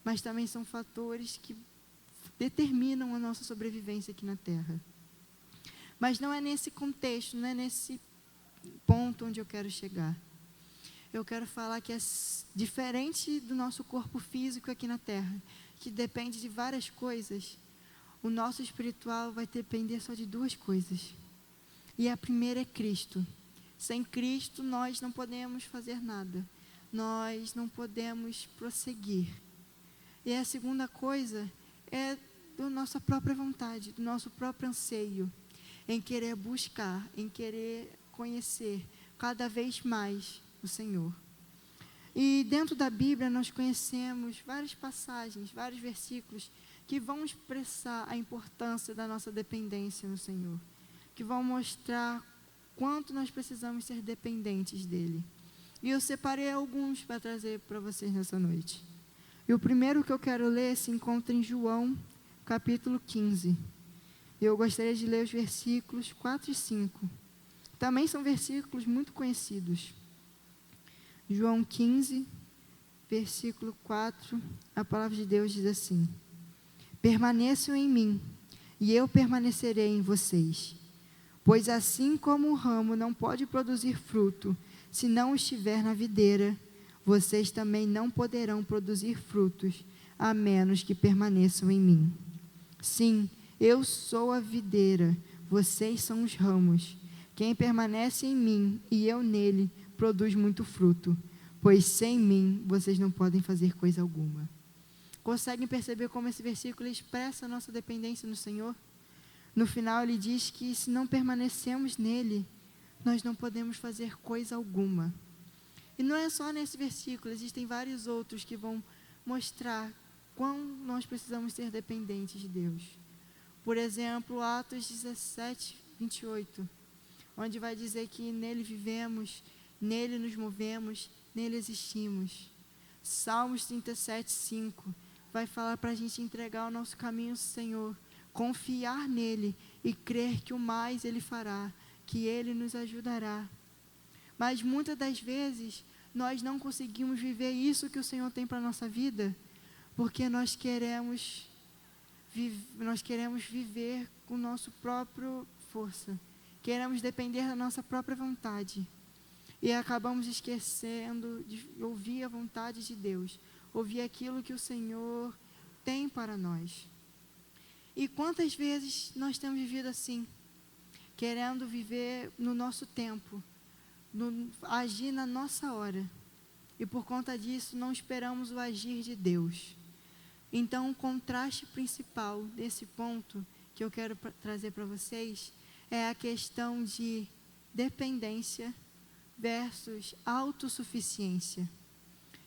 mas também são fatores que determinam a nossa sobrevivência aqui na Terra. Mas não é nesse contexto, não é nesse ponto onde eu quero chegar. Eu quero falar que é diferente do nosso corpo físico aqui na Terra, que depende de várias coisas, o nosso espiritual vai depender só de 2 coisas. E a primeira é Cristo. Sem Cristo, nós não podemos fazer nada. Nós não podemos prosseguir. E a segunda coisa é da nossa própria vontade, do nosso próprio anseio, em querer buscar, em querer conhecer cada vez mais o Senhor. E dentro da Bíblia nós conhecemos várias passagens, vários versículos que vão expressar a importância da nossa dependência no Senhor, que vão mostrar quanto nós precisamos ser dependentes dEle. E eu separei alguns para trazer para vocês nessa noite. E o primeiro que eu quero ler se encontra em João, capítulo 15. E eu gostaria de ler os versículos 4 e 5. Também são versículos muito conhecidos. João 15, versículo 4, a palavra de Deus diz assim: permaneçam em mim, e eu permanecerei em vocês. Pois assim como o ramo não pode produzir fruto se não estiver na videira, vocês também não poderão produzir frutos, a menos que permaneçam em mim. Sim, eu sou a videira, vocês são os ramos. Quem permanece em mim e eu nele, produz muito fruto, pois sem mim vocês não podem fazer coisa alguma. Conseguem perceber como esse versículo expressa a nossa dependência no Senhor? No final ele diz que se não permanecemos nele, nós não podemos fazer coisa alguma. E não é só nesse versículo, existem vários outros que vão mostrar quão nós precisamos ser dependentes de Deus. Por exemplo, Atos 17, 28, onde vai dizer que nele vivemos, nele nos movemos nele existimos. Salmos 37:5 vai falar para a gente entregar o nosso caminho ao Senhor, confiar nele e crer que o mais ele fará, que ele nos ajudará. Mas muitas das vezes nós não conseguimos viver isso que o Senhor tem para a nossa vida, porque nós queremos viver com nossa própria força, queremos depender da nossa própria vontade, e acabamos esquecendo de ouvir a vontade de Deus, ouvir aquilo que o Senhor tem para nós. E quantas vezes nós temos vivido assim, querendo viver no nosso tempo, agir na nossa hora, e por conta disso não esperamos o agir de Deus. Então, o contraste principal desse ponto que eu quero trazer para vocês é a questão de dependência versus autossuficiência.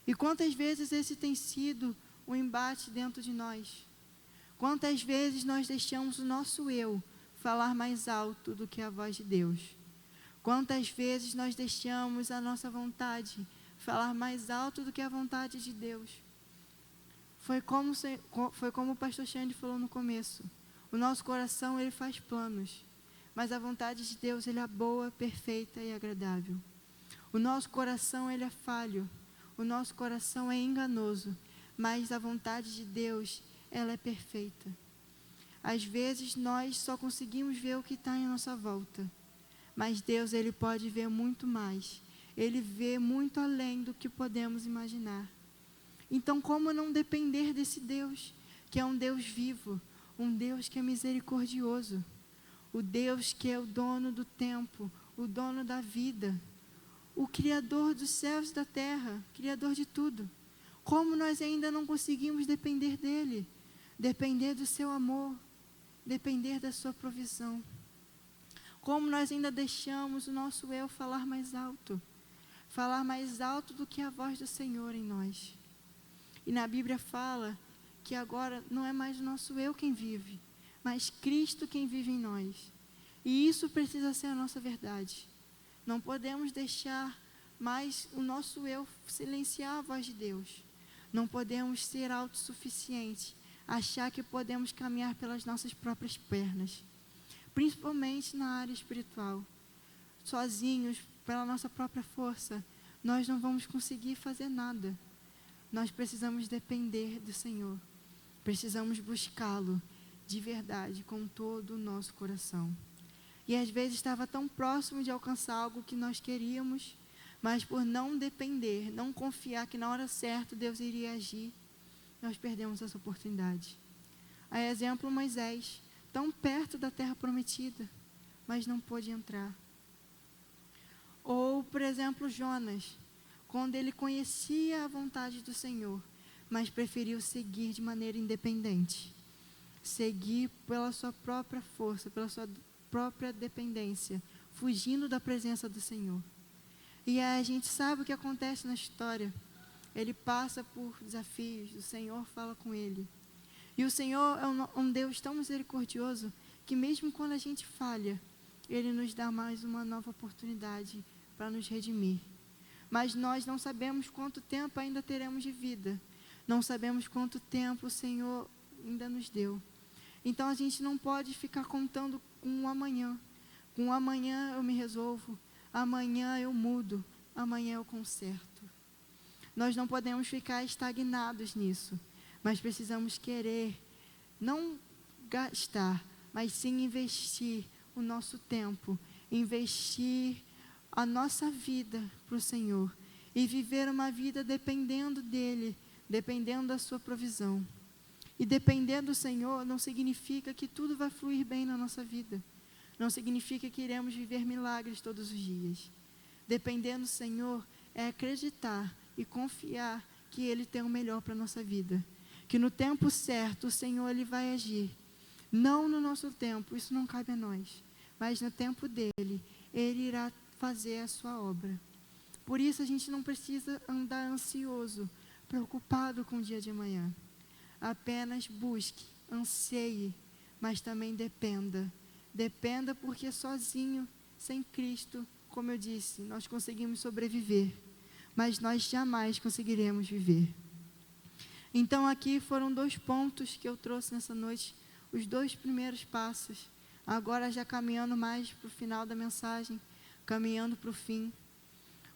E quantas vezes esse tem sido um embate dentro de nós? Quantas vezes nós deixamos o nosso eu falar mais alto do que a voz de Deus? Quantas vezes nós deixamos a nossa vontade falar mais alto do que a vontade de Deus? Foi como o pastor Xande falou no começo. O nosso coração, ele faz planos, mas a vontade de Deus, ele é boa, perfeita e agradável. O nosso coração, ele é falho. O nosso coração é enganoso, mas a vontade de Deus, ela é perfeita. Às vezes, nós só conseguimos ver o que está em nossa volta, mas Deus, ele pode ver muito mais. Ele vê muito além do que podemos imaginar. Então, como não depender desse Deus, que é um Deus vivo, um Deus que é misericordioso, o Deus que é o dono do tempo, o dono da vida, o Criador dos céus e da terra, Criador de tudo. Como nós ainda não conseguimos depender dele, depender do seu amor, depender da sua provisão? Como nós ainda deixamos o nosso eu falar mais alto do que a voz do Senhor em nós? E na Bíblia fala que agora não é mais o nosso eu quem vive, mas Cristo quem vive em nós. E isso precisa ser a nossa verdade. Não podemos deixar mais o nosso eu silenciar a voz de Deus. Não podemos ser autossuficientes, achar que podemos caminhar pelas nossas próprias pernas, principalmente na área espiritual. Sozinhos, pela nossa própria força, nós não vamos conseguir fazer nada. Nós precisamos depender do Senhor. Precisamos buscá-lo de verdade, com todo o nosso coração. E às vezes estava tão próximo de alcançar algo que nós queríamos, mas por não depender, não confiar que na hora certa Deus iria agir, nós perdemos essa oportunidade. A exemplo, Moisés, tão perto da terra prometida, mas não pôde entrar. Ou, por exemplo, Jonas, quando ele conhecia a vontade do Senhor, mas preferiu seguir de maneira independente, seguir pela sua própria força, pela sua própria dependência, fugindo da presença do Senhor. E aí a gente sabe o que acontece na história. Ele passa por desafios, o Senhor fala com ele. E o Senhor é um Deus tão misericordioso, que mesmo quando a gente falha, Ele nos dá mais uma nova oportunidade para nos redimir. Mas nós não sabemos quanto tempo ainda teremos de vida. Não sabemos quanto tempo o Senhor ainda nos deu. Então a gente não pode ficar contando com o amanhã. Com o amanhã eu me resolvo, amanhã eu mudo, amanhã eu conserto. Nós não podemos ficar estagnados nisso, mas precisamos querer, não gastar, mas sim investir o nosso tempo, investir a nossa vida para o Senhor e viver uma vida dependendo dEle, dependendo da sua provisão. E depender do Senhor não significa que tudo vai fluir bem na nossa vida. Não significa que iremos viver milagres todos os dias. Depender do Senhor é acreditar e confiar que Ele tem o melhor para a nossa vida. Que no tempo certo o Senhor Ele vai agir. Não no nosso tempo, isso não cabe a nós. Mas no tempo dEle, Ele irá fazer a sua obra. Por isso a gente não precisa andar ansioso, preocupado com o dia de amanhã. Apenas busque, anseie, mas também dependa. Dependa porque sozinho, sem Cristo, como eu disse, nós conseguimos sobreviver. mas nós jamais conseguiremos viver. Então aqui foram 2 pontos que eu trouxe nessa noite, os 2 primeiros passos, agora já caminhando mais para o final da mensagem, caminhando para o fim.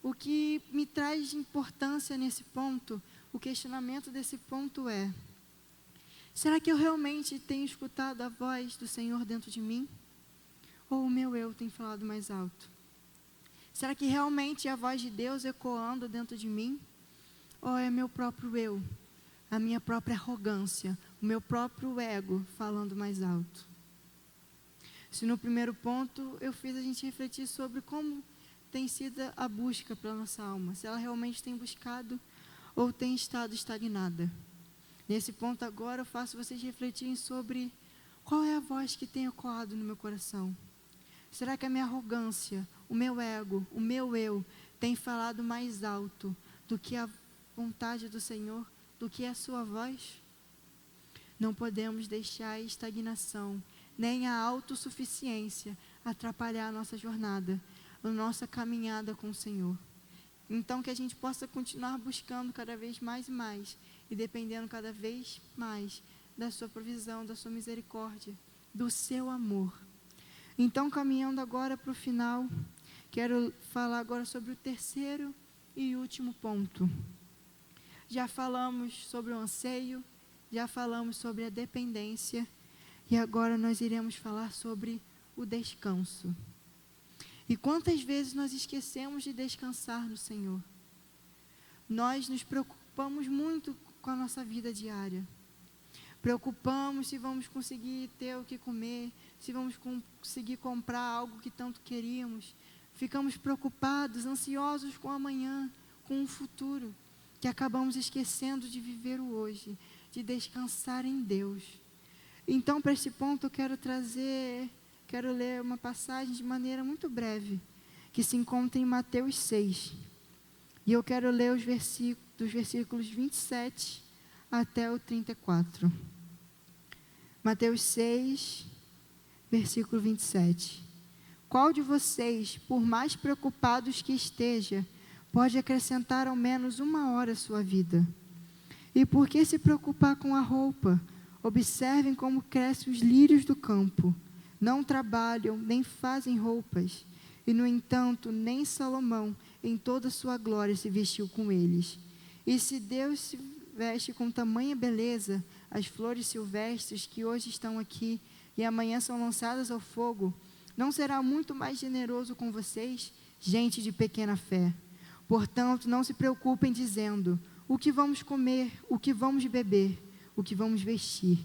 O que me traz de importância nesse ponto, o questionamento desse ponto é: será que eu realmente tenho escutado a voz do Senhor dentro de mim? Ou o meu eu tem falado mais alto? Será que realmente é a voz de Deus ecoando dentro de mim? Ou é meu próprio eu, a minha própria arrogância, o meu próprio ego falando mais alto? Se no primeiro ponto eu fiz a gente refletir sobre como tem sido a busca pela nossa alma, se ela realmente tem buscado ou tem estado estagnada. Nesse ponto agora eu faço vocês refletirem sobre qual é a voz que tem ecoado no meu coração. Será que a minha arrogância, o meu ego, o meu eu tem falado mais alto do que a vontade do Senhor, do que a sua voz? Não podemos deixar a estagnação, nem a autossuficiência atrapalhar a nossa jornada, a nossa caminhada com o Senhor. Então que a gente possa continuar buscando cada vez mais e mais, e dependendo cada vez mais da sua provisão, da sua misericórdia, do seu amor. Então, caminhando agora para o final, quero falar agora sobre o terceiro e último ponto. Já falamos sobre o anseio, já falamos sobre a dependência, e agora nós iremos falar sobre o descanso. E quantas vezes nós esquecemos de descansar no Senhor? Nós nos preocupamos muito com a nossa vida diária. Preocupamos se vamos conseguir ter o que comer, se vamos conseguir comprar algo que tanto queríamos. Ficamos preocupados, ansiosos com o amanhã, com o futuro, que acabamos esquecendo de viver o hoje, de descansar em Deus. Então, para esse ponto, eu quero ler uma passagem de maneira muito breve, que se encontra em Mateus 6. E eu quero ler os dos versículos 27 até o 34. Mateus 6, versículo 27. Qual de vocês, por mais preocupados que esteja, pode acrescentar ao menos 1 hora à sua vida? E por que se preocupar com a roupa? Observem como crescem os lírios do campo. Não trabalham, nem fazem roupas. E, no entanto, nem Salomão, em toda a sua glória, se vestiu com eles. E se Deus se veste com tamanha beleza, as flores silvestres que hoje estão aqui e amanhã são lançadas ao fogo, não será muito mais generoso com vocês, gente de pequena fé? Portanto, não se preocupem dizendo: o que vamos comer, o que vamos beber, o que vamos vestir.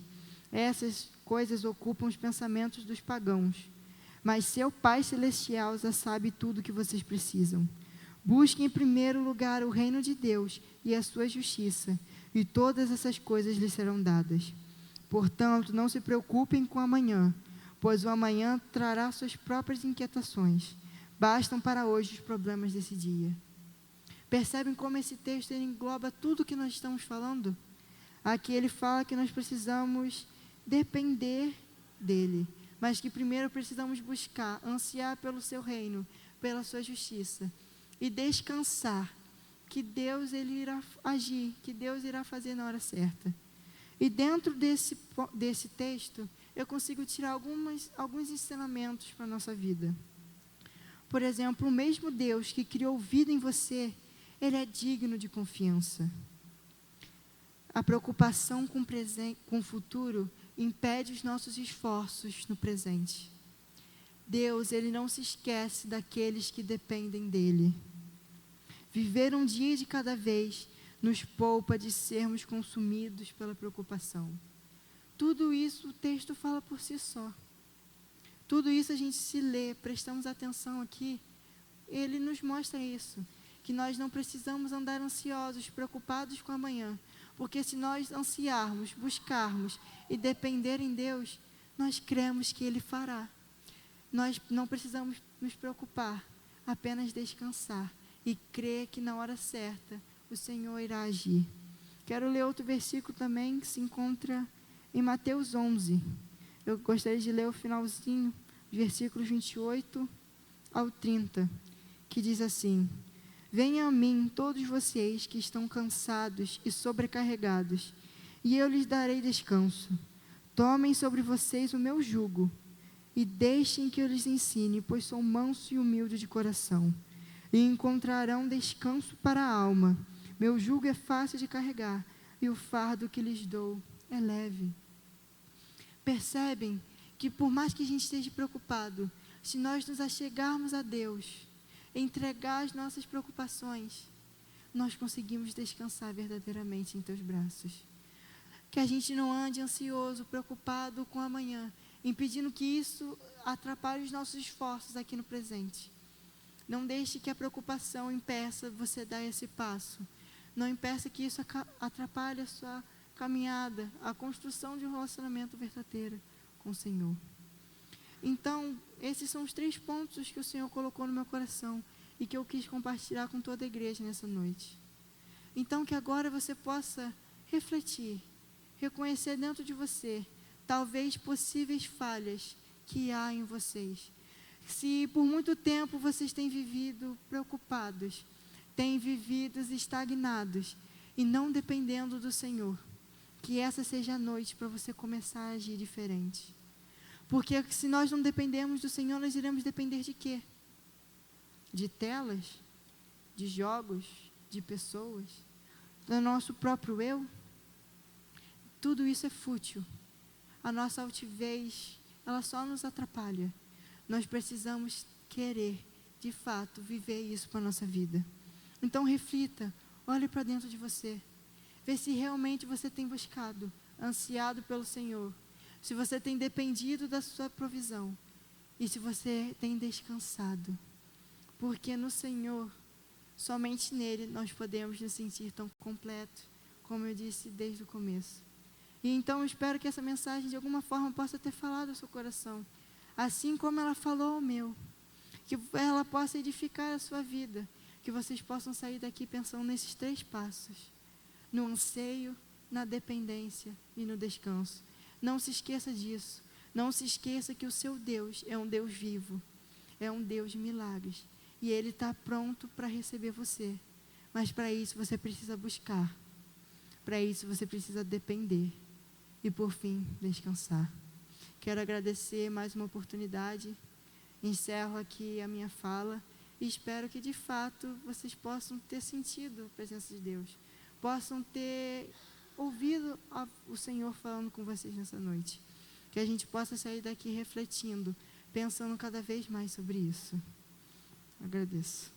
Essas coisas ocupam os pensamentos dos pagãos. Mas seu Pai Celestial já sabe tudo o que vocês precisam. Busquem em primeiro lugar o reino de Deus e a sua justiça, e todas essas coisas lhes serão dadas. Portanto, não se preocupem com o amanhã, pois o amanhã trará suas próprias inquietações. Bastam para hoje os problemas desse dia. Percebem como esse texto ele engloba tudo o que nós estamos falando? Aqui ele fala que nós precisamos depender dele, mas que primeiro precisamos buscar, ansiar pelo seu reino, pela sua justiça, e descansar, que Deus ele irá agir, que Deus irá fazer na hora certa. E dentro desse texto, eu consigo tirar alguns ensinamentos para a nossa vida. Por exemplo, o mesmo Deus que criou vida em você, Ele é digno de confiança. A preocupação com o futuro impede os nossos esforços no presente. Deus, Ele não se esquece daqueles que dependem dEle. Viver um dia de cada vez nos poupa de sermos consumidos pela preocupação. Tudo isso o texto fala por si só. Tudo isso a gente se lê, prestamos atenção aqui, ele nos mostra isso, que nós não precisamos andar ansiosos, preocupados com amanhã, porque se nós ansiarmos, buscarmos e depender em Deus, nós cremos que Ele fará. Nós não precisamos nos preocupar, apenas descansar e crer que na hora certa o Senhor irá agir. Quero ler outro versículo também que se encontra em Mateus 11. Eu gostaria de ler o finalzinho, versículos 28 ao 30, que diz assim: Venham a mim todos vocês que estão cansados e sobrecarregados, e eu lhes darei descanso. Tomem sobre vocês o meu jugo, e deixem que eu lhes ensine, pois sou manso e humilde de coração, e encontrarão descanso para a alma. Meu jugo é fácil de carregar, e o fardo que lhes dou é leve. Percebem que por mais que a gente esteja preocupado, se nós nos achegarmos a Deus, entregar as nossas preocupações, nós conseguimos descansar verdadeiramente em teus braços. Que a gente não ande ansioso, preocupado com amanhã, impedindo que isso atrapalhe os nossos esforços aqui no presente. Não deixe que a preocupação impeça você dar esse passo. Não impeça que isso atrapalhe a sua caminhada, a construção de um relacionamento verdadeiro com o Senhor. Então, esses são os 3 pontos que o Senhor colocou no meu coração e que eu quis compartilhar com toda a igreja nessa noite. Então, que agora você possa refletir, reconhecer dentro de você, talvez possíveis falhas que há em vocês. Se por muito tempo vocês têm vivido preocupados, têm vivido estagnados e não dependendo do Senhor, que essa seja a noite para você começar a agir diferente. Porque se nós não dependemos do Senhor, nós iremos depender de quê? De telas? De jogos? De pessoas? Do nosso próprio eu? Tudo isso é fútil. A nossa altivez, ela só nos atrapalha. Nós precisamos querer, de fato, viver isso para a nossa vida. Então reflita, olhe para dentro de você. Vê se realmente você tem buscado, ansiado pelo Senhor. Se você tem dependido da sua provisão. E se você tem descansado. Porque no Senhor, somente nele, nós podemos nos sentir tão completos, como eu disse desde o começo. E então eu espero que essa mensagem de alguma forma possa ter falado ao seu coração. Assim como ela falou ao meu. Que ela possa edificar a sua vida. Que vocês possam sair daqui pensando nesses 3 passos. No anseio, na dependência e no descanso. Não se esqueça disso. Não se esqueça que o seu Deus é um Deus vivo. É um Deus de milagres. E Ele está pronto para receber você. Mas para isso você precisa buscar. Para isso você precisa depender. E por fim, descansar. Quero agradecer mais uma oportunidade. Encerro aqui a minha fala. E espero que de fato vocês possam ter sentido a presença de Deus. Possam ter ouvido o Senhor falando com vocês nessa noite. Que a gente possa sair daqui refletindo, pensando cada vez mais sobre isso. Agradeço.